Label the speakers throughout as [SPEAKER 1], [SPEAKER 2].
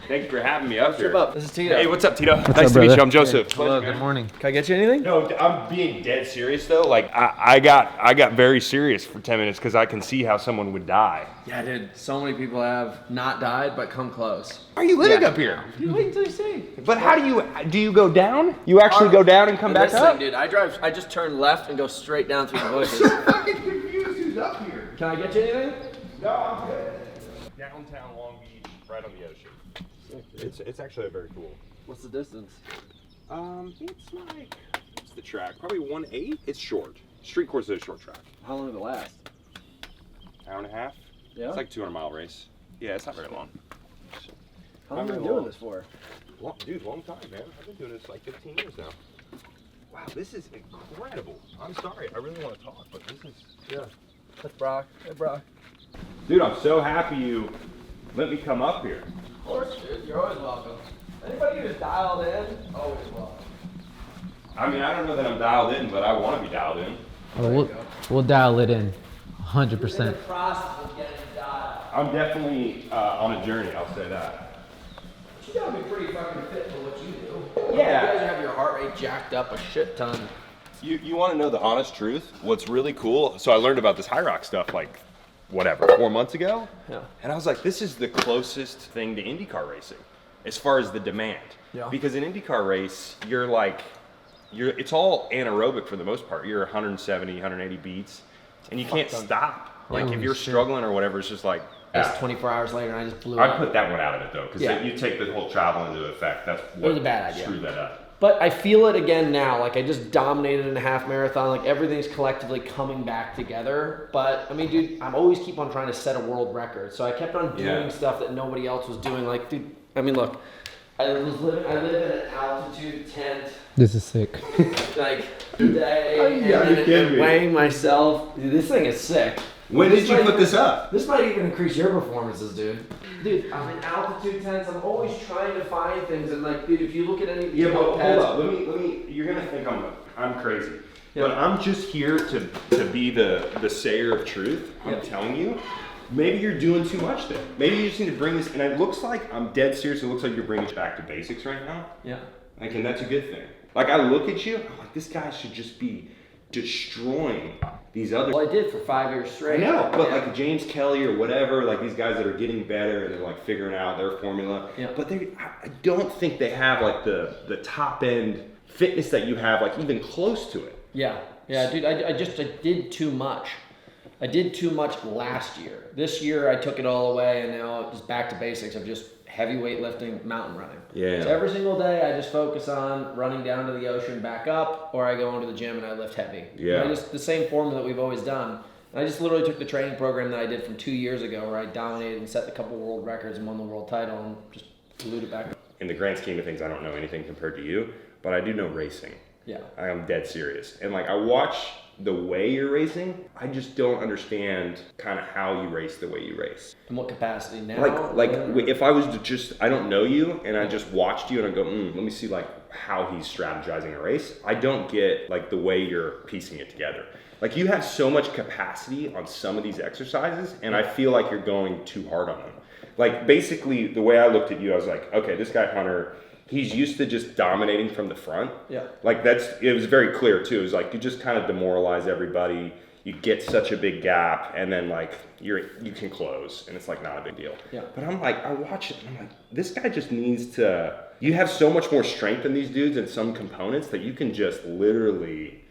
[SPEAKER 1] Thank you for having me up here.
[SPEAKER 2] This is Tito.
[SPEAKER 1] Hey, what's up, Tito? Nice to meet you. I'm Joseph.
[SPEAKER 2] Hello, good morning. Can I get you anything?
[SPEAKER 1] No, I'm being dead serious though. Like I got very serious for 10 minutes because I can see how someone would die.
[SPEAKER 2] Yeah, dude. So many people have not died, but come close.
[SPEAKER 1] Are you living up here?
[SPEAKER 2] Dude, wait until you see.
[SPEAKER 1] But how do you go down? You actually go down and come back up?
[SPEAKER 2] Dude, I just turn left and go straight down through the bushes.
[SPEAKER 1] I'm fucking confused who's up here.
[SPEAKER 2] Can I get you anything?
[SPEAKER 1] No, I'm good. Downtown Long Beach, right on the ocean. It's actually very cool.
[SPEAKER 2] What's the distance?
[SPEAKER 1] It's like, what's the track? Probably 1.8. It's short. Street course is a short track.
[SPEAKER 2] How long did it last?
[SPEAKER 1] Hour and a half.
[SPEAKER 2] Yeah.
[SPEAKER 1] It's like a 200-mile race. Yeah, it's not very long.
[SPEAKER 2] How long have you been doing this for?
[SPEAKER 1] Well, dude, long time, man. I've been doing this like 15 years now. Wow, this is incredible. I'm sorry, I really want to talk, but this is, yeah.
[SPEAKER 2] That's Brock. Hey, Brock.
[SPEAKER 1] Dude, I'm so happy you let me come up here.
[SPEAKER 2] Of course, dude. You're always welcome. Anybody who's dialed in, always welcome.
[SPEAKER 1] I mean, I don't know that I'm dialed in, but I want to be dialed in.
[SPEAKER 3] Oh, we'll dial it in, 100%.
[SPEAKER 2] In the process of getting dialed.
[SPEAKER 1] I'm definitely on a journey, I'll say that.
[SPEAKER 2] You gotta be pretty fucking fit for what you do.
[SPEAKER 1] Yeah.
[SPEAKER 2] You guys have your heart rate jacked up a shit ton.
[SPEAKER 1] You want to know the honest truth? What's really cool, so I learned about this Hyrox stuff like, whatever, 4 months ago?
[SPEAKER 2] Yeah.
[SPEAKER 1] And I was like, this is the closest thing to IndyCar racing, as far as the demand.
[SPEAKER 2] Yeah.
[SPEAKER 1] Because in IndyCar race, it's all anaerobic for the most part. You're 170, 180 beats, and you can't stop. Like if you're struggling or whatever, it's just like,
[SPEAKER 2] It's 24 hours later and I just blew
[SPEAKER 1] I
[SPEAKER 2] up.
[SPEAKER 1] put that one out of it though, because
[SPEAKER 2] Yeah.
[SPEAKER 1] you take the whole travel into effect. That's what
[SPEAKER 2] was a bad idea.
[SPEAKER 1] screwed that up.
[SPEAKER 2] But I feel it again now. Like I just dominated in a half marathon. Like everything's collectively coming back together. But I mean, dude, I'm always keep on trying to set a world record. So I kept on doing stuff that nobody else was doing. Like, dude, I mean, look, I live in an altitude tent.
[SPEAKER 3] This is sick.
[SPEAKER 2] Like today, and weighing myself. Dude, this thing is sick.
[SPEAKER 1] When did you put this up?
[SPEAKER 2] This might even increase your performances, dude. Dude, I'm in altitude tents. I'm always trying to find things, and like, dude, if you look at any
[SPEAKER 1] Yeah, but hold up. Let me. You're gonna think I'm crazy, but I'm just here to be the sayer of truth. I'm telling you. Maybe you're doing too much then. Maybe you just need to bring this. And it looks like I'm dead serious. It looks like you're bringing it back to basics right now.
[SPEAKER 2] Yeah.
[SPEAKER 1] Like, and that's a good thing. Like I look at you, I'm like, this guy should just be destroying these other.
[SPEAKER 2] Well, I did for 5 years straight.
[SPEAKER 1] I know, but like James Kelly or whatever, like these guys that are getting better and they're like figuring out their formula.
[SPEAKER 2] Yeah.
[SPEAKER 1] But I don't think they have like the top end fitness that you have, like even close to it.
[SPEAKER 2] Yeah, dude, I did too much. I did too much last year. This year I took it all away and now it's back to basics of just heavy weightlifting, mountain running.
[SPEAKER 1] Yeah.
[SPEAKER 2] So every single day I just focus on running down to the ocean, back up, or I go into the gym and I lift heavy.
[SPEAKER 1] Yeah.
[SPEAKER 2] Just the same formula that we've always done. And I just literally took the training program that I did from 2 years ago where I dominated and set a couple world records and won the world title and just glued it back up.
[SPEAKER 1] In the grand scheme of things, I don't know anything compared to you, but I do know racing.
[SPEAKER 2] Yeah.
[SPEAKER 1] I am dead serious. And like I watch the way you're racing, I just don't understand kind of how you race the way you race.
[SPEAKER 2] In what capacity now?
[SPEAKER 1] If I was to just, I don't know you and I just watched you and I go, let me see like how he's strategizing a race. I don't get like the way you're piecing it together. Like you have so much capacity on some of these exercises and I feel like you're going too hard on them. Like basically the way I looked at you, I was like, okay, this guy Hunter, he's used to just dominating from the front.
[SPEAKER 2] Yeah.
[SPEAKER 1] Like it was very clear too. It was like you just kind of demoralize everybody. You get such a big gap and then like you can close and it's like not a big deal.
[SPEAKER 2] Yeah.
[SPEAKER 1] But I'm like, I watch it and I'm like, this guy just needs to, you have so much more strength in these dudes and some components that you can just literally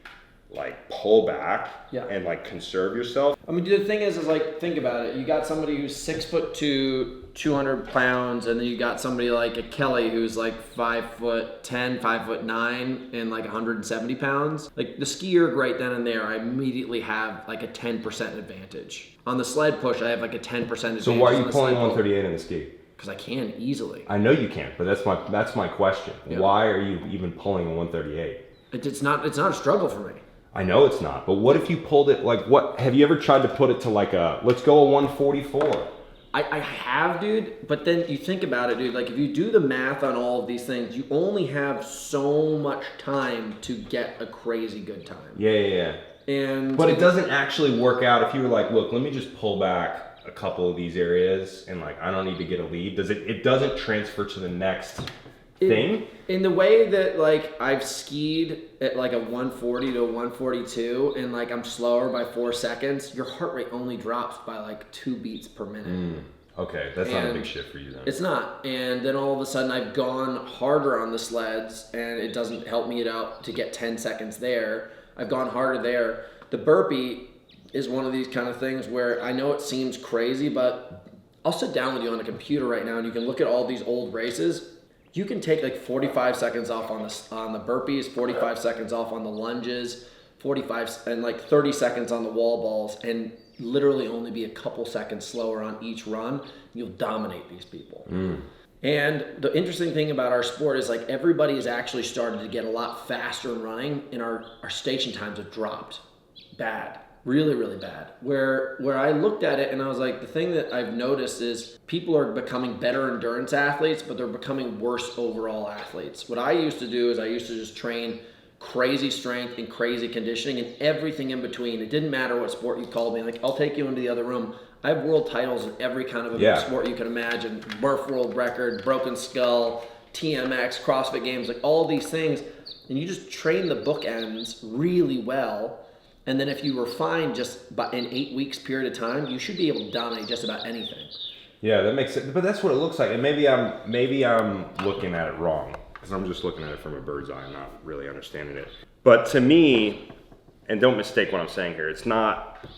[SPEAKER 1] like pull back and like conserve yourself.
[SPEAKER 2] I mean, the thing is like, think about it. You got somebody who's 6'2", 200 pounds, and then you got somebody like a Kelly who's like 5'10", 5'9", and like 170 pounds. Like the ski erg right then and there, I immediately have like a 10% advantage. On the sled push, I have like a 10% advantage.
[SPEAKER 1] So why are you pulling 138 in the ski?
[SPEAKER 2] Because I can easily.
[SPEAKER 1] I know you can't, but that's my question.
[SPEAKER 2] Yeah.
[SPEAKER 1] Why are you even pulling a 138?
[SPEAKER 2] It's not a struggle for me.
[SPEAKER 1] I know it's not, but what if you pulled it, like what, have you ever tried to put it to like let's go a 144?
[SPEAKER 2] I have, dude, but then you think about it, dude, like if you do the math on all of these things, you only have so much time to get a crazy good time.
[SPEAKER 1] Yeah.
[SPEAKER 2] And
[SPEAKER 1] but it doesn't actually work out if you were like, look, let me just pull back a couple of these areas and like I don't need to get a lead? It doesn't transfer to the next thing?
[SPEAKER 2] In the way that like I've skied at like a 140 to a 142 and like I'm slower by 4 seconds, your heart rate only drops by like 2 beats per minute.
[SPEAKER 1] Okay, that's not a big shift for you then.
[SPEAKER 2] It's not. And then all of a sudden I've gone harder on the sleds and it doesn't help me out to get 10 seconds there. I've gone harder there. The burpee is one of these kind of things where I know it seems crazy, but I'll sit down with you on a computer right now and you can look at all these old races. You can take like 45 seconds off on the burpees, 45 seconds off on the lunges, 45 and like 30 seconds on the wall balls, and literally only be a couple seconds slower on each run. You'll dominate these people. And the interesting thing about our sport is like everybody has actually started to get a lot faster in running, and our station times have dropped bad. Really, really bad. Where I looked at it and I was like, the thing that I've noticed is people are becoming better endurance athletes, but they're becoming worse overall athletes. What I used to do is I used to just train crazy strength and crazy conditioning and everything in between. It didn't matter what sport you called me. Like, I'll take you into the other room. I have world titles in every kind of sport you can imagine. Murph world record, broken skull, TMX, CrossFit Games, like all these things. And you just train the bookends really well. And then if you refine just in 8 weeks period of time, you should be able to dominate just about anything.
[SPEAKER 1] Yeah, that makes sense. But that's what it looks like. And maybe I'm looking at it wrong, because I'm just looking at it from a bird's eye and not really understanding it. But to me, and don't mistake what I'm saying here, it's not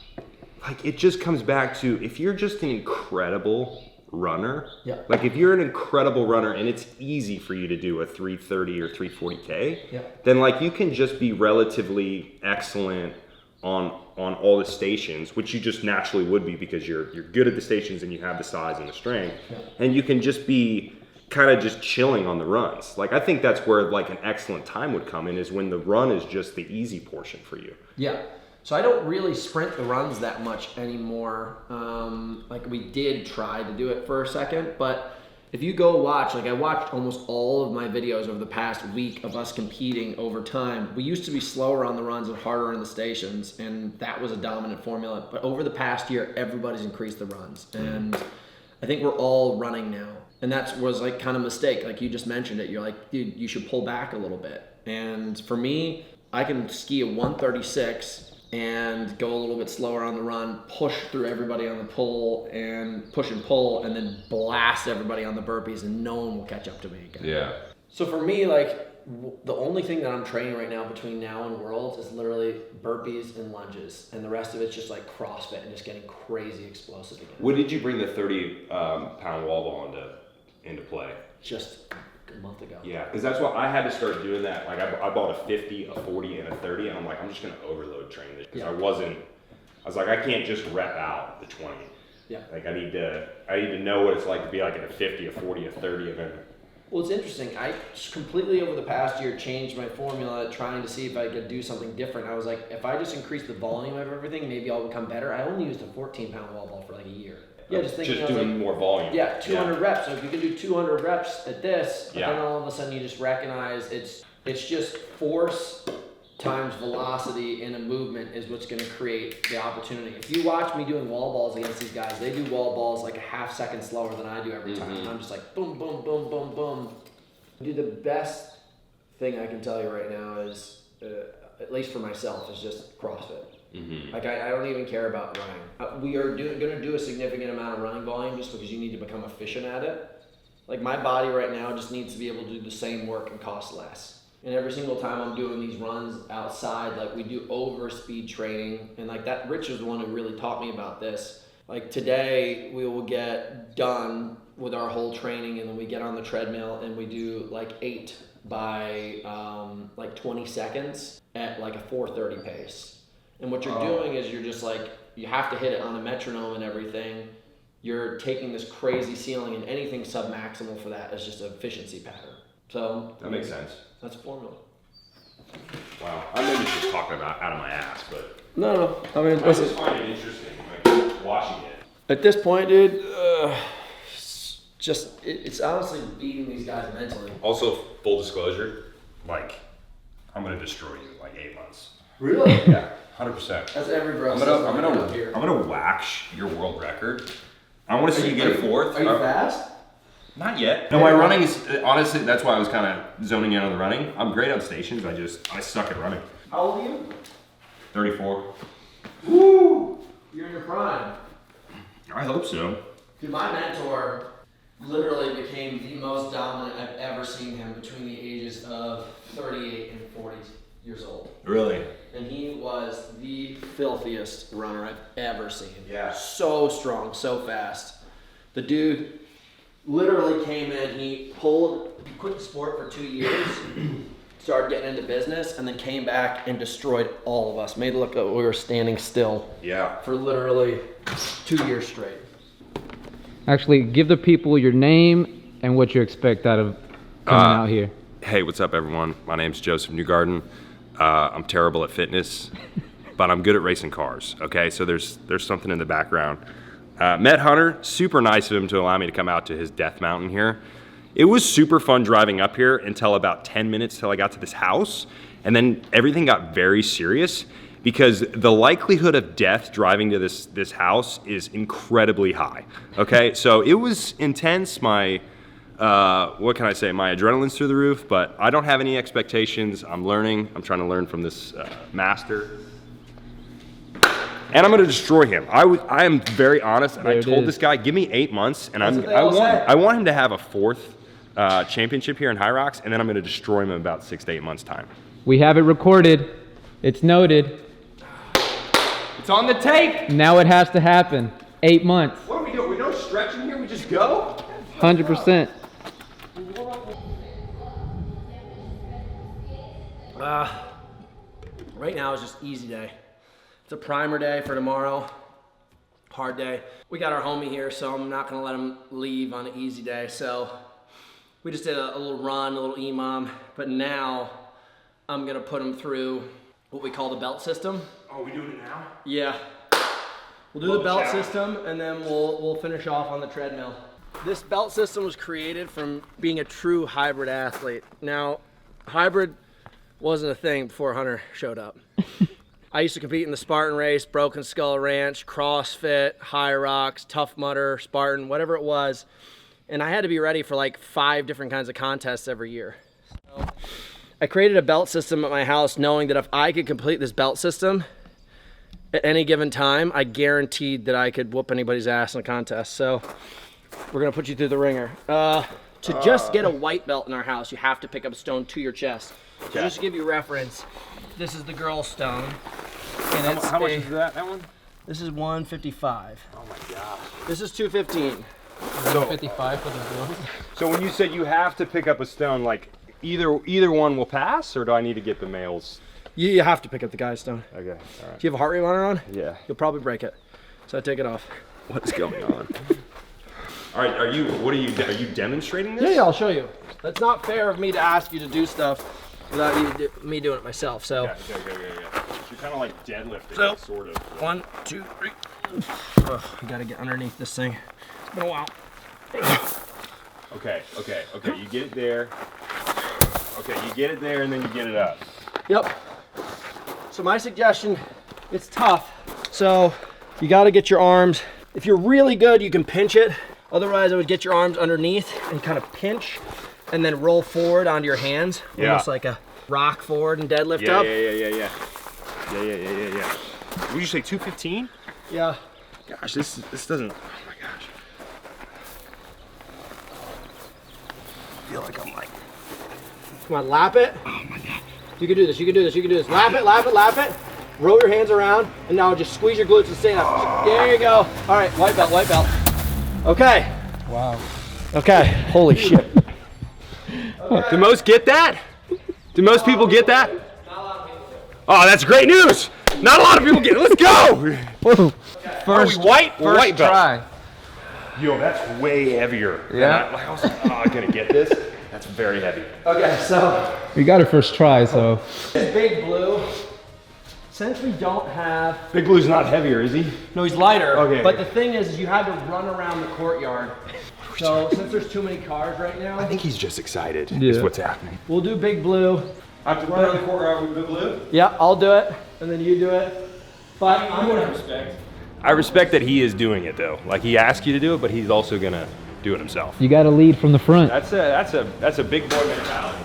[SPEAKER 1] like, it just comes back to, if you're just an incredible runner, like if you're an incredible runner and it's easy for you to do a 330 or 340K, then like you can just be relatively excellent on all the stations, which you just naturally would be because you're good at the stations and you have the size and the strength, and you can just be kind of just chilling on the runs. Like I think that's where like an excellent time would come in, is when the run is just the easy portion for you. Yeah.
[SPEAKER 2] So I don't really sprint the runs that much anymore. Like we did try to do it for a second, but if you go watch, like I watched almost all of my videos over the past week of us competing over time. We used to be slower on the runs and harder in the stations, and that was a dominant formula. But over the past year, everybody's increased the runs, and I think we're all running now. And that was like kind of a mistake. Like you just mentioned it. You're like, dude, you should pull back a little bit. And for me, I can ski a 136 and go a little bit slower on the run, push through everybody on the pull and push and pull, and then blast everybody on the burpees, and no one will catch up to me again.
[SPEAKER 1] Yeah.
[SPEAKER 2] So for me, like the only thing that I'm training right now between now and Worlds is literally burpees and lunges, and the rest of it's just like CrossFit and just getting crazy explosive again.
[SPEAKER 1] When did you bring the 30-pound wall ball into play?
[SPEAKER 2] Just a month ago.
[SPEAKER 1] Yeah, because that's what I had to start doing that. Like I bought a 50, a 40, and a 30, and I'm like, I'm just gonna overload train this, because I was like, I can't just rep out the 20.
[SPEAKER 2] Yeah.
[SPEAKER 1] Like I need to know what it's like to be like in a 50, a 40, a 30 event.
[SPEAKER 2] Well, it's interesting. I just completely over the past year changed my formula, trying to see if I could do something different. I was like, if I just increase the volume of everything, maybe I'll become better. I only used a 14-pound wall ball for like a year. Yeah, just thinking.
[SPEAKER 1] Just doing more volume.
[SPEAKER 2] Yeah, 200 reps. So if you can do 200 reps at this, but then all of a sudden you just recognize it's just force times velocity in a movement is what's going to create the opportunity. If you watch me doing wall balls against these guys, they do wall balls like a half second slower than I do every time. And I'm just like boom, boom, boom, boom, boom. Dude, the best thing I can tell you right now is, at least for myself, is just CrossFit. Like I don't even care about running. We are going to do a significant amount of running volume just because you need to become efficient at it. Like my body right now just needs to be able to do the same work and cost less. And every single time I'm doing these runs outside, like we do over speed training, and like that, Rich is the one who really taught me about this. Like today we will get done with our whole training, and then we get on the treadmill and we do like 8 by like 20 seconds at like a 4:30 pace. And what you're doing is you're just like, you have to hit it on a metronome and everything. You're taking this crazy ceiling, and anything sub-maximal for that is just an efficiency pattern. So
[SPEAKER 1] that makes sense.
[SPEAKER 2] That's a formula.
[SPEAKER 1] Wow. I may be just talking about out of my ass, but
[SPEAKER 2] no. I mean,
[SPEAKER 1] I just find it interesting, like watching it.
[SPEAKER 2] At this point, dude, it's honestly beating these guys mentally.
[SPEAKER 1] Also, full disclosure, like I'm gonna destroy you in like 8 months.
[SPEAKER 2] Really?
[SPEAKER 1] Yeah. 100%.
[SPEAKER 2] That's every bro.
[SPEAKER 1] I'm gonna wax your world record. I want to see you get a fourth.
[SPEAKER 2] Are you fast?
[SPEAKER 1] Not yet. No, my running is honestly. That's why I was kind of zoning in on the running. I'm great on stations. I suck at running.
[SPEAKER 2] How old are you?
[SPEAKER 1] 34.
[SPEAKER 2] Woo! You're in your prime.
[SPEAKER 1] I hope so.
[SPEAKER 2] Dude, my mentor literally became the most dominant I've ever seen him between the ages of 38 and 40 years old.
[SPEAKER 1] Really?
[SPEAKER 2] And he was the filthiest runner I've ever seen.
[SPEAKER 1] Yeah.
[SPEAKER 2] So strong, so fast. The dude literally came in, he quit the sport for 2 years, started getting into business, and then came back and destroyed all of us. Made it look like we were standing still.
[SPEAKER 1] Yeah.
[SPEAKER 2] For literally 2 years straight.
[SPEAKER 3] Actually, give the people your name and what you expect out of coming out here.
[SPEAKER 1] Hey, what's up, everyone? My name's Josef Newgarden. I'm terrible at fitness, but I'm good at racing cars. Okay, so there's something in the background. Met Hunter, super nice of him to allow me to come out to his death mountain here. It was super fun driving up here until about 10 minutes till I got to this house, and then everything got very serious because the likelihood of death driving to this house is incredibly high. Okay, so it was intense. My what can I say? My adrenaline's through the roof, but I don't have any expectations. I'm learning. I'm trying to learn from this master. And I'm going to destroy him. I am very honest, and I told this guy, give me 8 months, and I want him to have a fourth championship here in Hyrox, and then I'm going to destroy him in about 6 to 8 months' time.
[SPEAKER 3] We have it recorded. It's noted.
[SPEAKER 1] It's on the tape.
[SPEAKER 3] Now it has to happen. 8 months.
[SPEAKER 1] What are we doing? We don't stretch in here. We just go.
[SPEAKER 3] 100%.
[SPEAKER 2] Right now is just easy day. It's a primer day for tomorrow. Hard day. We got our homie here, so I'm not gonna let him leave on an easy day. So we just did a little run, a little 𝗕𝗵, but now I'm gonna put him through what we call the belt system.
[SPEAKER 1] Oh, we doing it now?
[SPEAKER 2] Yeah. We'll do the belt system, and then we'll finish off on the treadmill. This belt system was created from being a true hybrid athlete. Now, hybrid wasn't a thing before Hunter showed up. I used to compete in the Spartan race, Broken Skull Ranch, CrossFit, Hyrox, Tough Mudder, Spartan, whatever it was. And I had to be ready for like 5 different kinds of contests every year. So I created a belt system at my house knowing that if I could complete this belt system at any given time, I guaranteed that I could whoop anybody's ass in a contest. So we're gonna put you through the ringer. To just get a white belt in our house, you have to pick up a stone to your chest. So just to give you reference, this is the girl stone. And
[SPEAKER 1] How much is that one?
[SPEAKER 2] This is 155.
[SPEAKER 1] Oh my gosh.
[SPEAKER 2] This is 215.
[SPEAKER 3] 155 for the girls.
[SPEAKER 1] So when you said you have to pick up a stone, like either one will pass, or do I need to get the males?
[SPEAKER 2] You have to pick up the guy's stone.
[SPEAKER 1] Okay, all right.
[SPEAKER 2] Do you have a heart rate monitor on?
[SPEAKER 1] Yeah.
[SPEAKER 2] You'll probably break it. So I take it off.
[SPEAKER 1] What's going on? All right, are you demonstrating this?
[SPEAKER 2] Yeah, I'll show you. That's not fair of me to ask you to do stuff without me doing it myself. So.
[SPEAKER 1] Yeah. You're kind of like deadlifting,
[SPEAKER 2] So,
[SPEAKER 1] sort of.
[SPEAKER 2] 1, 2, 3. I gotta get underneath this thing. It's been a while.
[SPEAKER 1] Okay. You get it there. Okay, you get it there, and then you get it up.
[SPEAKER 2] Yep. So my suggestion, it's tough. So you gotta get your arms. If you're really good, you can pinch it. Otherwise, I would get your arms underneath and kind of pinch and then roll forward onto your hands.
[SPEAKER 1] Yeah.
[SPEAKER 2] Almost like a rock forward and deadlift up.
[SPEAKER 1] Yeah. Would you say 215?
[SPEAKER 2] Yeah.
[SPEAKER 1] Gosh, this doesn't. Oh my gosh. I feel like I'm like.
[SPEAKER 2] Come on, lap it.
[SPEAKER 1] Oh my god.
[SPEAKER 2] You can do this. Lap it. Roll your hands around, and now just squeeze your glutes and stand up. There you go. All right, white belt. Okay.
[SPEAKER 3] Wow.
[SPEAKER 2] Okay, holy shit.
[SPEAKER 1] Okay. Do most get that? Do most people get that?
[SPEAKER 2] Not a lot of people do.
[SPEAKER 1] Oh, that's great news. Not a lot of people get it. Let's go.
[SPEAKER 3] Whoa.
[SPEAKER 1] First white belt.
[SPEAKER 3] Try.
[SPEAKER 1] Yo, that's way heavier.
[SPEAKER 3] Yeah.
[SPEAKER 1] I was like, I'm gonna get this. That's very heavy.
[SPEAKER 2] Okay, so
[SPEAKER 3] We got it first try, so.
[SPEAKER 2] this Big Blue, since we don't have,
[SPEAKER 1] Big Blue's not heavier, is he?
[SPEAKER 2] no, he's lighter.
[SPEAKER 1] Okay.
[SPEAKER 2] But the thing is you had to run around the courtyard. So since there's too many cars right now,
[SPEAKER 1] I think he's just excited.
[SPEAKER 3] Yeah.
[SPEAKER 1] Is what's happening.
[SPEAKER 2] we'll do Big Blue.
[SPEAKER 1] I have to run around the courtyard with the blue?
[SPEAKER 2] Yeah, I'll do it, and then you do it. But I'm gonna respect.
[SPEAKER 1] I respect that he is doing it though. Like he asked you to do it, but he's also gonna do it himself.
[SPEAKER 3] You got to lead from the front.
[SPEAKER 1] That's a big boy mentality.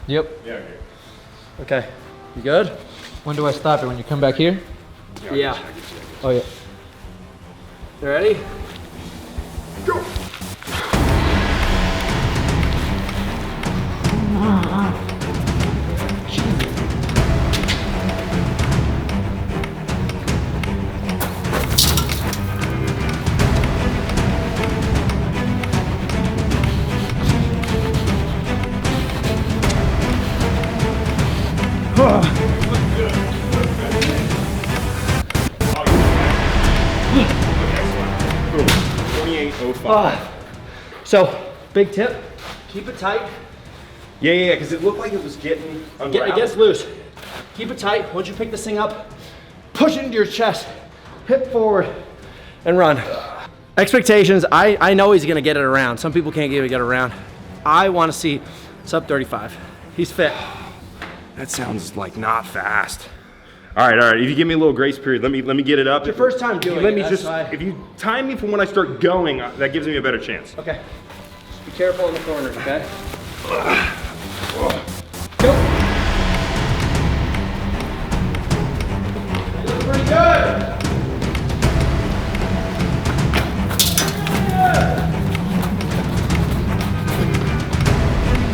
[SPEAKER 3] Yep.
[SPEAKER 1] Yeah.
[SPEAKER 2] Okay, you good?
[SPEAKER 3] When do I stop it? When you come back here?
[SPEAKER 2] Yeah.
[SPEAKER 3] Oh yeah.
[SPEAKER 2] You ready?
[SPEAKER 1] Go.
[SPEAKER 2] So, big tip, keep it tight.
[SPEAKER 1] Yeah, because it looked like it was getting unraveled.
[SPEAKER 2] It gets loose. Keep it tight. Once you pick this thing up, push it into your chest, hip forward, and run. Expectations, I know he's gonna get it around. Some people can't even get it around. I wanna see sub 35. He's fit.
[SPEAKER 1] That sounds like not fast. All right. If you give me a little grace period, let me get it up.
[SPEAKER 2] It's your first time doing
[SPEAKER 1] let
[SPEAKER 2] it.
[SPEAKER 1] me
[SPEAKER 2] That's
[SPEAKER 1] just,
[SPEAKER 2] why.
[SPEAKER 1] if you time me from when I start going, that gives me a better chance.
[SPEAKER 2] Okay. Just be careful in the corners, okay? Go. You look pretty good.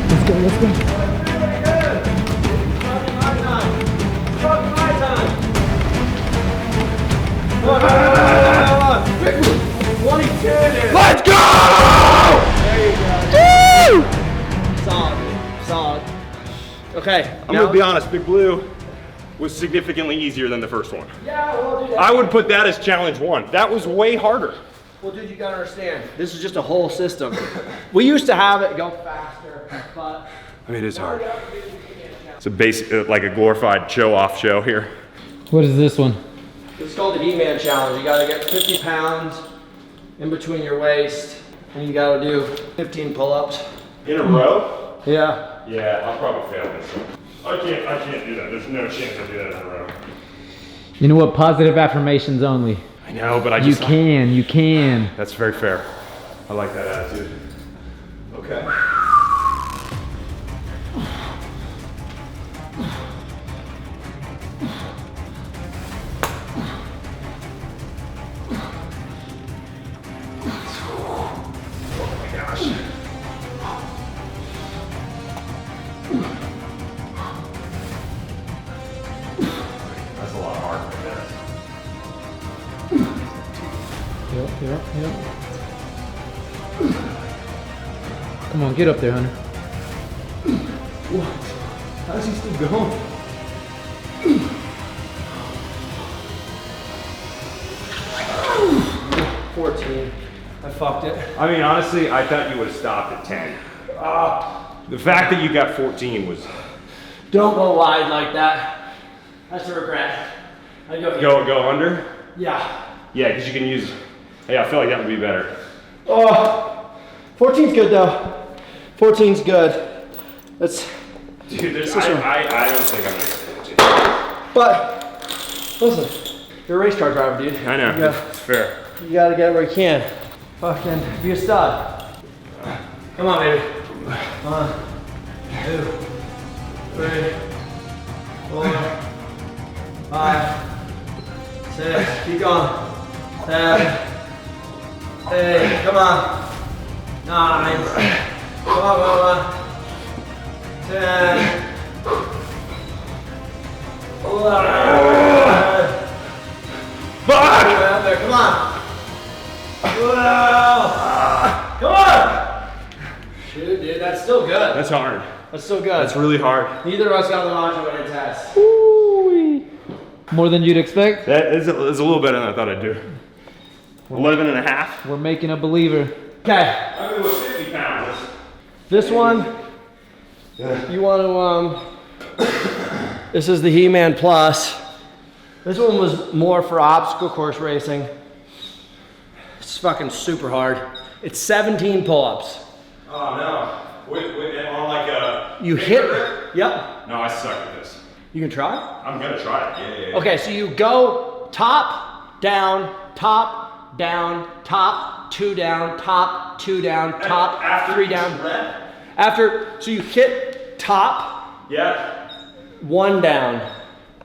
[SPEAKER 3] Let's go, let's go.
[SPEAKER 1] Let's go!
[SPEAKER 2] There you go. Solid. Okay.
[SPEAKER 1] I'm gonna be honest, Big Blue was significantly easier than the first one.
[SPEAKER 2] Yeah, well, dude.
[SPEAKER 1] I would put that as challenge 1. That was way harder.
[SPEAKER 2] Well, dude, you gotta understand. This is just a whole system. We used to have it go faster, but
[SPEAKER 1] I mean, it is hard. It's a basic, like a glorified show-off show here.
[SPEAKER 3] What is this one?
[SPEAKER 2] it's called the He-Man challenge. You gotta get 50 pounds in between your waist, and you gotta do 15 pull-ups.
[SPEAKER 1] In a row?
[SPEAKER 2] Yeah.
[SPEAKER 1] Yeah, I'll probably fail this one. I can't do that. There's no chance I do that in a row.
[SPEAKER 3] You know what? Positive affirmations only.
[SPEAKER 1] I know, but I
[SPEAKER 3] You
[SPEAKER 1] just...
[SPEAKER 3] can.
[SPEAKER 1] That's very fair. I like that attitude. Okay.
[SPEAKER 3] Yep. Come on, get up there, Hunter.
[SPEAKER 1] What? How's he still going?
[SPEAKER 2] I fucked it.
[SPEAKER 1] I mean, honestly, I thought you would have stopped at 10. The fact that you got 14 was...
[SPEAKER 2] Don't go wide like that. That's a regret. I
[SPEAKER 1] Go under?
[SPEAKER 2] Yeah.
[SPEAKER 1] Yeah, because you can use... Hey, I feel like that would be better.
[SPEAKER 2] Oh, 14's good though. 14's good. That's...
[SPEAKER 1] Dude, I don't think I'm going to get 14.
[SPEAKER 2] But, listen, you're a race car driver, dude.
[SPEAKER 1] I know, it's fair.
[SPEAKER 2] You gotta get where you can. Fucking be a stud. Come on, baby. 1, 2, 3, 4, 5, 6. Keep going. 7, 8. Come on. 9. Come on. 10. 11.
[SPEAKER 1] Fuck!
[SPEAKER 2] Out there. Come on. Whoa. Come on. Shoot, dude, that's still good.
[SPEAKER 1] That's hard.
[SPEAKER 2] That's still good.
[SPEAKER 1] That's really hard.
[SPEAKER 2] Neither of us got the macho weight test.
[SPEAKER 3] Ooh-wee. More than you'd expect?
[SPEAKER 1] That is a little better than I thought I'd do. 11 and a half.
[SPEAKER 3] We're making a believer.
[SPEAKER 2] Okay.
[SPEAKER 1] I'm going to go 50 pounds.
[SPEAKER 2] This one, you want to, this is the He-Man Plus. This one was more for obstacle course racing. It's fucking super hard. It's 17 pull-ups.
[SPEAKER 1] Oh no. On like a
[SPEAKER 2] You hit. Yep.
[SPEAKER 1] No, I suck at this.
[SPEAKER 2] You can try?
[SPEAKER 1] I'm gonna try it. Yeah.
[SPEAKER 2] Okay, so you go top, down, top, down, top, 2 down, top, 2 down, top,
[SPEAKER 1] After
[SPEAKER 2] 3
[SPEAKER 1] each
[SPEAKER 2] down.
[SPEAKER 1] rep?
[SPEAKER 2] After, so you hit top,
[SPEAKER 1] Yeah.
[SPEAKER 2] 1 down,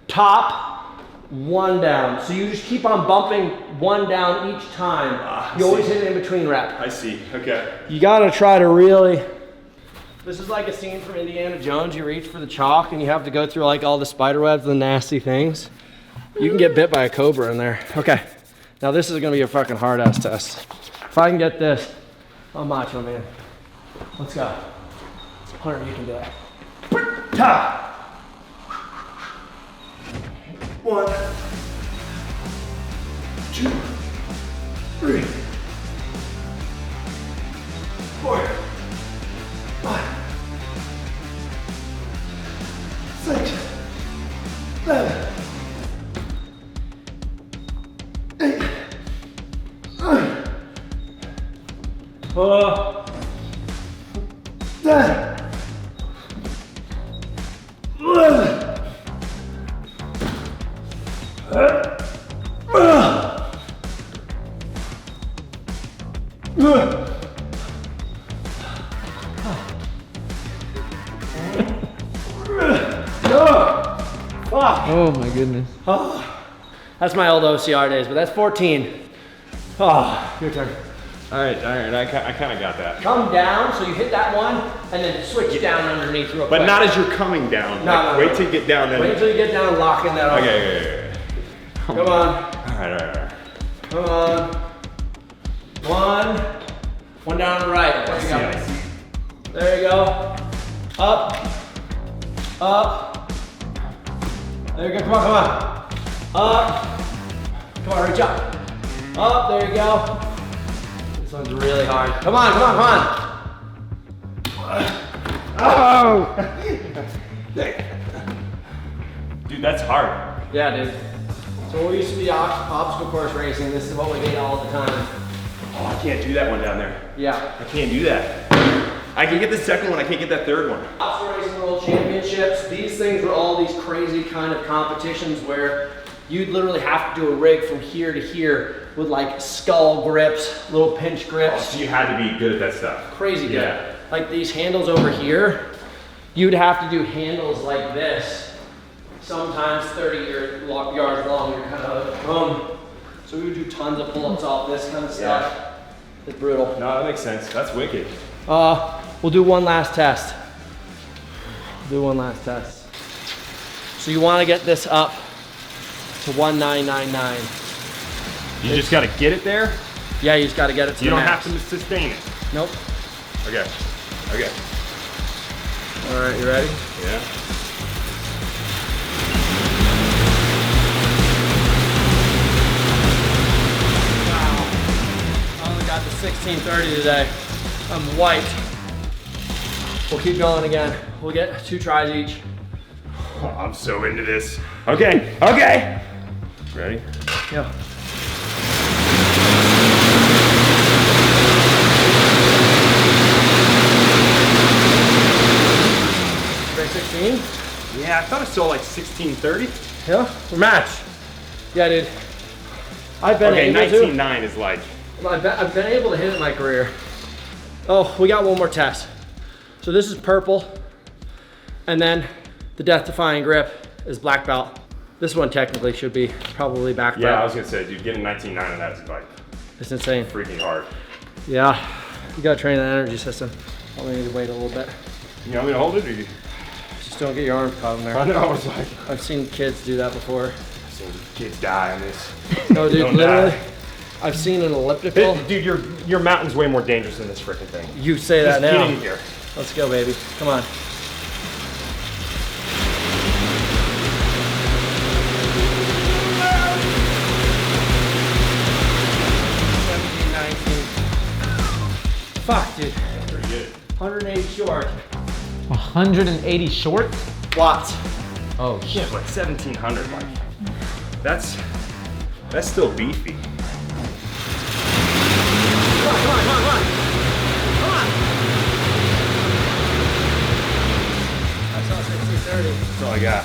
[SPEAKER 2] top, 1 down. So you just keep on bumping 1 down each time. You always hit it in between rep.
[SPEAKER 1] I see. Okay.
[SPEAKER 2] You gotta try to really. This is like a scene from Indiana Jones. You reach for the chalk and you have to go through like all the spider webs, the nasty things. You can get bit by a cobra in there. Okay, now this is gonna be a fucking hard ass test. If I can get this, I'm macho, man. Let's go. Hunter, you can do it. Ta! 1, 2, 3, 4, 5, 6, 7, 8, 9, 10, 11.
[SPEAKER 3] Oh my goodness.
[SPEAKER 2] Oh, that's my old OCR days, but that's 14. Oh, your turn.
[SPEAKER 1] All right. I kind of got that.
[SPEAKER 2] Come down, so you hit that one, and then switch down underneath real quick.
[SPEAKER 1] But not as you're coming down.
[SPEAKER 2] No.
[SPEAKER 1] Wait till you get down. Then.
[SPEAKER 2] Wait until you get down and lock in that arm.
[SPEAKER 1] Okay.
[SPEAKER 2] Come on.
[SPEAKER 1] All right.
[SPEAKER 2] Come on. 1 down on the right. There you go.
[SPEAKER 1] I see.
[SPEAKER 2] There you go. Up. There you go. Come on. Up. Come on, reach up. Up. There you go. This one's really hard. Come on.
[SPEAKER 3] Oh!
[SPEAKER 1] Dude, that's hard.
[SPEAKER 2] Yeah, dude. So when we used to be obstacle course racing, this is what we did all the time.
[SPEAKER 1] Oh, I can't do that one down there.
[SPEAKER 2] Yeah.
[SPEAKER 1] I can't do that. I can get the second one. I can't get that third one.
[SPEAKER 2] Obstacle racing world championships. These things were all these crazy kind of competitions where you'd literally have to do a rig from here to here with like skull grips, little pinch grips.
[SPEAKER 1] So you had to be good at that stuff.
[SPEAKER 2] Crazy good.
[SPEAKER 1] Yeah.
[SPEAKER 2] Like these handles over here, you'd have to do handles like this, sometimes 30 yards long. You're kind of so we would do tons of pull-ups off this kind of stuff. It's brutal.
[SPEAKER 1] No, that makes sense. That's wicked.
[SPEAKER 2] We'll do one last test. So you want to get this up to 1999.
[SPEAKER 1] You just got to get it there.
[SPEAKER 2] Yeah, you just got to get it to
[SPEAKER 1] You
[SPEAKER 2] the
[SPEAKER 1] don't
[SPEAKER 2] max.
[SPEAKER 1] have to sustain it.
[SPEAKER 2] Nope.
[SPEAKER 1] Okay.
[SPEAKER 2] All right, you ready?
[SPEAKER 1] Yeah.
[SPEAKER 2] I only got the 1630 today. I'm wiped. We'll keep going again. We'll get 2 tries each.
[SPEAKER 1] Oh, I'm so into this. Okay. Ready?
[SPEAKER 2] Yeah. Break 16?
[SPEAKER 1] Yeah, I thought I saw like 1630.
[SPEAKER 2] Yeah, we're matched. Yeah, dude. I've been
[SPEAKER 1] Okay,
[SPEAKER 2] able to.
[SPEAKER 1] 19.9 is like.
[SPEAKER 2] I've been able to hit it in my career. Oh, we got one more test. So this is purple, and then the death-defying grip is black belt. This one technically should be probably back belt.
[SPEAKER 1] Yeah, I was gonna say, dude, getting 19.9 on that is like
[SPEAKER 2] It's insane.
[SPEAKER 1] freaking hard.
[SPEAKER 2] Yeah, you gotta train that energy system. Probably need to wait a little bit.
[SPEAKER 1] You want me to hold it, or you?
[SPEAKER 2] Just don't get your arms caught in there.
[SPEAKER 1] I know. I was like,
[SPEAKER 2] I've seen kids do that before.
[SPEAKER 1] I've seen kids die on this.
[SPEAKER 2] No, dude,
[SPEAKER 1] Don't
[SPEAKER 2] literally.
[SPEAKER 1] die.
[SPEAKER 2] I've seen an elliptical.
[SPEAKER 1] Dude, your mountain's way more dangerous than this freaking thing.
[SPEAKER 2] You say that
[SPEAKER 1] Just
[SPEAKER 2] now.
[SPEAKER 1] get in here.
[SPEAKER 2] Let's go, baby. Come on. Fuck, dude.
[SPEAKER 1] Pretty good.
[SPEAKER 2] 180 short.
[SPEAKER 3] 180 short?
[SPEAKER 2] Watts.
[SPEAKER 3] Oh
[SPEAKER 1] Yeah,
[SPEAKER 3] shit.
[SPEAKER 1] but 1700, like, that's still beefy.
[SPEAKER 2] Come on.
[SPEAKER 1] Yeah.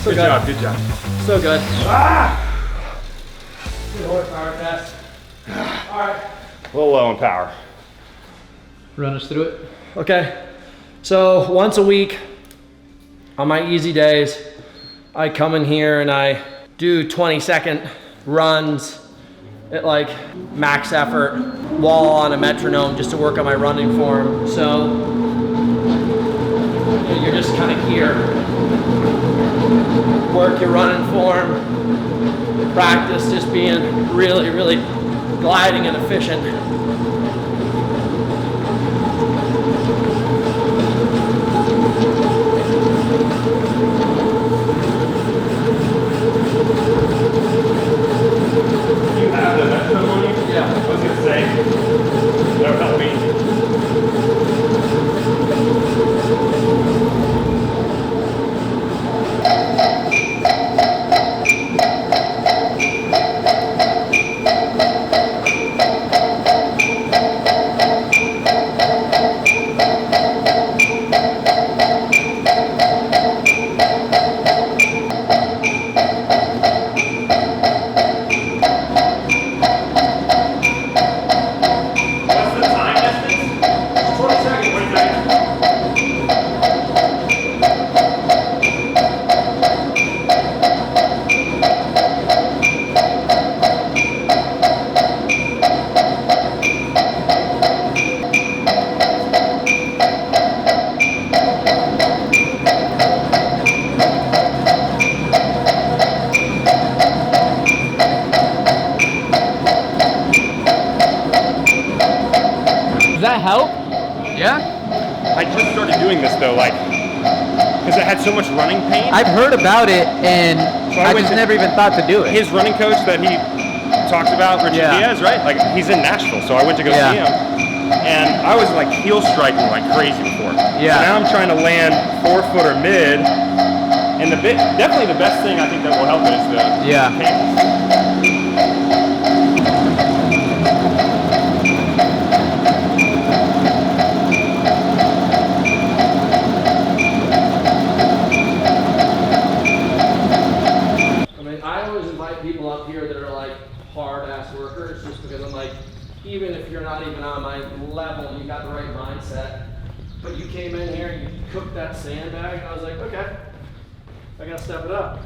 [SPEAKER 2] So
[SPEAKER 1] Good job, good job.
[SPEAKER 2] So good.
[SPEAKER 1] Ah!
[SPEAKER 2] Good horsepower test. All right.
[SPEAKER 1] A little low in power.
[SPEAKER 3] Run us through it.
[SPEAKER 2] Okay. So once a week on my easy days, I come in here and I do 20-second runs at like max effort while on a metronome just to work on my running form. So you're just kind of here. Work your running form. Practice just being really, really gliding and efficient.
[SPEAKER 1] You have the metronome on you?
[SPEAKER 2] Yeah.
[SPEAKER 1] I was gonna say, that would help me.
[SPEAKER 3] Does that help? Yeah?
[SPEAKER 1] I just started doing this though, like, because I had so much running pain.
[SPEAKER 3] I've heard about it and
[SPEAKER 1] So I
[SPEAKER 3] I
[SPEAKER 1] went
[SPEAKER 3] just
[SPEAKER 1] to-
[SPEAKER 3] never even thought to do it.
[SPEAKER 1] His running coach that he talks about, Richard
[SPEAKER 3] Yeah.
[SPEAKER 1] Diaz, right? Like, he's in Nashville, so I went to go
[SPEAKER 3] Yeah.
[SPEAKER 1] see him. And I was like heel striking like crazy before.
[SPEAKER 3] Yeah.
[SPEAKER 1] So now I'm trying to land 4-foot or mid. And definitely the best thing I think that will help is the
[SPEAKER 3] Yeah.
[SPEAKER 1] pain.
[SPEAKER 2] I mean, I always invite people up here that are like hard-ass workers just because I'm like, even if you're not even on my level, you got the right mindset. But you came in here and you cooked that sandbag, and I was like, okay, I gotta step it up.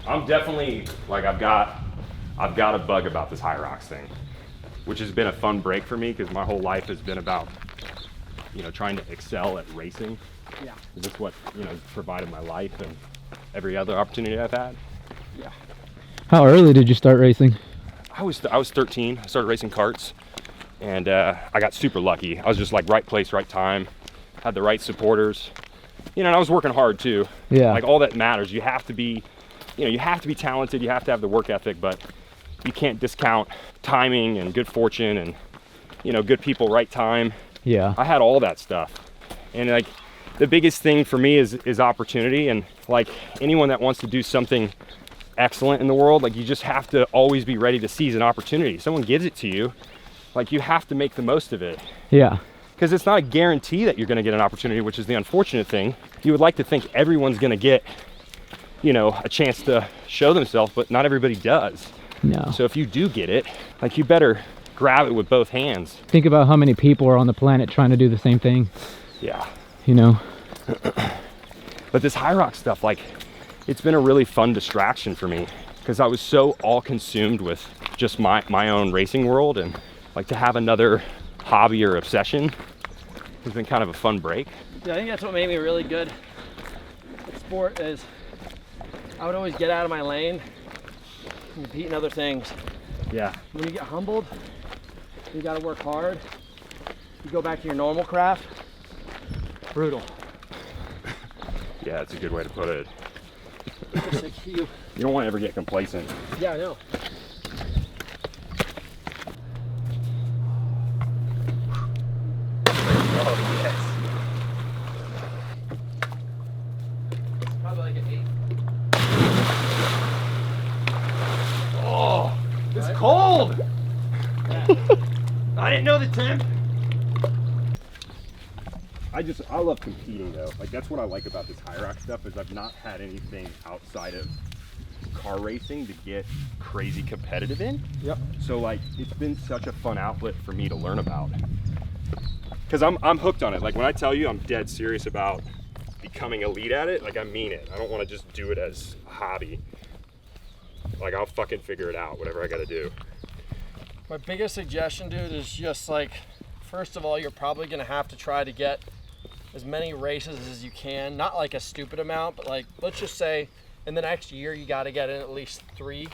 [SPEAKER 1] I'm definitely like I've got a bug about this Hyrox thing, which has been a fun break for me because my whole life has been about, you know, trying to excel at racing.
[SPEAKER 2] Yeah.
[SPEAKER 1] That's what, you know, provided my life and every other opportunity I've had.
[SPEAKER 2] Yeah.
[SPEAKER 3] How early did you start racing?
[SPEAKER 1] I was 13. I started racing karts, and I got super lucky. I was just like right place, right time, had the right supporters, you know. And I was working hard too.
[SPEAKER 3] Yeah.
[SPEAKER 1] Like all that matters. You have to be, you know, you have to be talented. You have to have the work ethic, but you can't discount timing and good fortune and, you know, good people, right time.
[SPEAKER 3] Yeah.
[SPEAKER 1] I had all that stuff, and like the biggest thing for me is opportunity. And like anyone that wants to do something excellent in the world, like you just have to always be ready to seize an opportunity. Someone gives it to you, like you have to make the most of it,
[SPEAKER 3] Yeah.
[SPEAKER 1] because it's not a guarantee that you're going to get an opportunity, which is the unfortunate thing. You would like to think everyone's going to get, you know, a chance to show themselves, but not everybody does.
[SPEAKER 3] No.
[SPEAKER 1] So if you do get it, like you better grab it with both hands.
[SPEAKER 3] Think about how many people are on the planet trying to do the same thing,
[SPEAKER 1] Yeah.
[SPEAKER 3] you know?
[SPEAKER 1] But this Hyrox stuff, like, it's been a really fun distraction for me because I was so all consumed with just my own racing world, and like to have another hobby or obsession has been kind of a fun break.
[SPEAKER 2] Yeah, I think that's what made me really good at sport is I would always get out of my lane and compete in other things.
[SPEAKER 1] Yeah.
[SPEAKER 2] When you get humbled, you gotta work hard. You go back to your normal craft, brutal.
[SPEAKER 1] Yeah, that's a good way to put it.
[SPEAKER 2] Just like you
[SPEAKER 1] don't want to ever get complacent.
[SPEAKER 2] Yeah, I know.
[SPEAKER 1] Oh, yes.
[SPEAKER 2] Probably like an 8.
[SPEAKER 1] Oh, it's
[SPEAKER 2] Right?
[SPEAKER 1] cold.
[SPEAKER 2] Yeah.
[SPEAKER 1] I didn't know the temp. I love competing though. Like that's what I like about this Hyrox stuff is I've not had anything outside of car racing to get crazy competitive in.
[SPEAKER 4] Yep.
[SPEAKER 1] So like it's been such a fun outlet for me to learn about. Cause I'm hooked on it. Like when I tell you I'm dead serious about becoming elite at it, like I mean it. I don't want to just do it as a hobby. Like I'll fucking figure it out, whatever I gotta do.
[SPEAKER 4] My biggest suggestion, dude, is just like, first of all, you're probably gonna have to try to get as many races as you can. Not like a stupid amount, but like, let's just say in the next year, you gotta get in at least 3,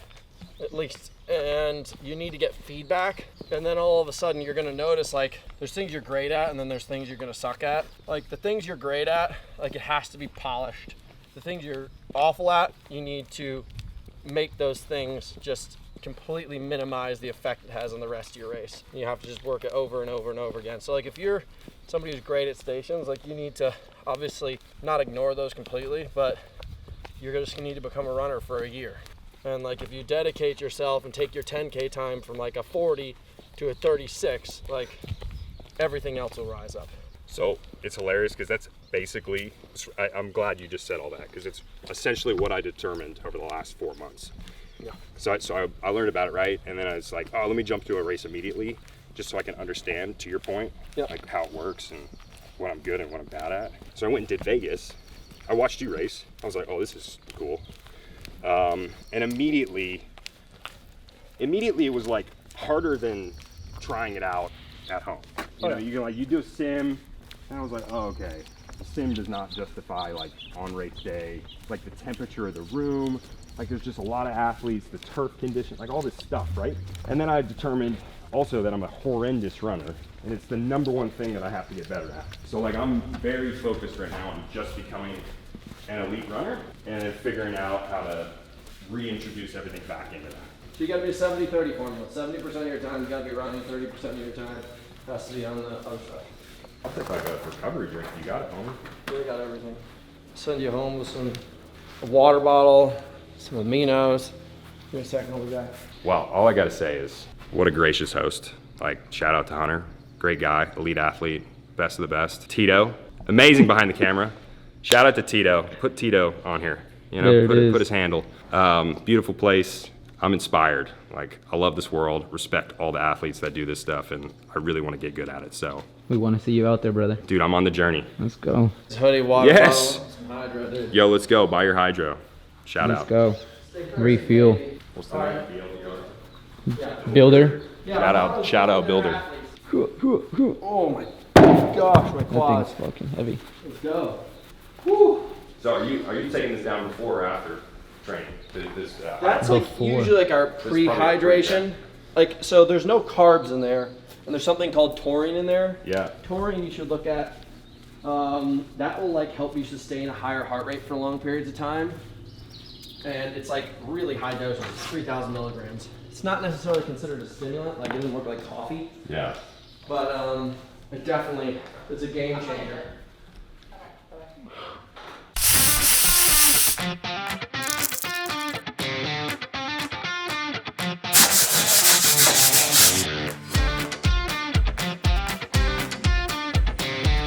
[SPEAKER 4] at least. And you need to get feedback. And then all of a sudden you're gonna notice like, there's things you're great at and then there's things you're gonna suck at. Like the things you're great at, like it has to be polished. The things you're awful at, you need to make those things just completely minimize the effect it has on the rest of your race. You have to just work it over and over and over again. So like if you're somebody who's great at stations, like you need to obviously not ignore those completely, but you're just gonna need to become a runner for a year. And like if you dedicate yourself and take your 10K time from like a 40 to a 36, like everything else will rise up.
[SPEAKER 1] So it's hilarious because that's basically, I'm glad you just said all that because it's essentially what I determined over the last 4 months.
[SPEAKER 4] Yeah.
[SPEAKER 1] So I learned about it, right? And then I was like, oh, let me jump to a race immediately just so I can understand, to your point, like how it works and what I'm good and what I'm bad at. So I went and did Vegas. I watched you race. I was like, oh, this is cool. And immediately it was like harder than trying it out at home. You know, you do a sim, and I was like, oh, okay. A sim does not justify like on race day, like the temperature of the room, like there's just a lot of athletes, the turf condition, like all this stuff, right? And then I determined also that I'm a horrendous runner, and it's the #1 thing that I have to get better at. So like I'm very focused right now on just becoming an elite runner and then figuring out how to reintroduce everything back into that.
[SPEAKER 4] So you gotta be a 70-30 formula. 70% of your time you gotta be running, 30% of your time has to be on the other side.
[SPEAKER 1] I'll take like a recovery drink. You got it, homie.
[SPEAKER 4] We got everything. Send you home with a water bottle, some aminos. Give me a second, I'll be back.
[SPEAKER 1] Well, all I gotta say is, what a gracious host. Like, shout out to Hunter. Great guy, elite athlete, best of the best. Tito, amazing behind the camera. Shout out to Tito. Put Tito on here. You know, put his handle. Beautiful place. I'm inspired. Like, I love this world. Respect all the athletes that do this stuff, and I really want to get good at it. So,
[SPEAKER 3] We want to see you out there, brother.
[SPEAKER 1] dude, I'm on the journey.
[SPEAKER 3] Let's go.
[SPEAKER 4] Hoodie, water
[SPEAKER 1] Yes.
[SPEAKER 4] bottle, some Hydro, dude.
[SPEAKER 1] Yo, let's go. Buy your hydro. Shout
[SPEAKER 3] Let's
[SPEAKER 1] out.
[SPEAKER 3] go. Refuel.
[SPEAKER 1] What's the name?
[SPEAKER 3] Builder.
[SPEAKER 1] Shout out, Builder.
[SPEAKER 4] Oh my gosh, my
[SPEAKER 3] That
[SPEAKER 4] quads.
[SPEAKER 3] thing's fucking heavy.
[SPEAKER 4] Let's go. Whew.
[SPEAKER 1] So, are you taking this down before or after training?
[SPEAKER 4] That's like
[SPEAKER 3] Before.
[SPEAKER 4] usually like our
[SPEAKER 1] probably
[SPEAKER 4] pre-hydration. Like, so there's no carbs in there, and there's something called taurine in there.
[SPEAKER 1] Yeah.
[SPEAKER 4] Taurine you should look at. That will like help you sustain a higher heart rate for long periods of time. And it's like really high doses, it's 3,000 milligrams. It's not necessarily considered a stimulant, like it doesn't work like coffee,
[SPEAKER 1] Yeah.
[SPEAKER 4] but it's a game changer.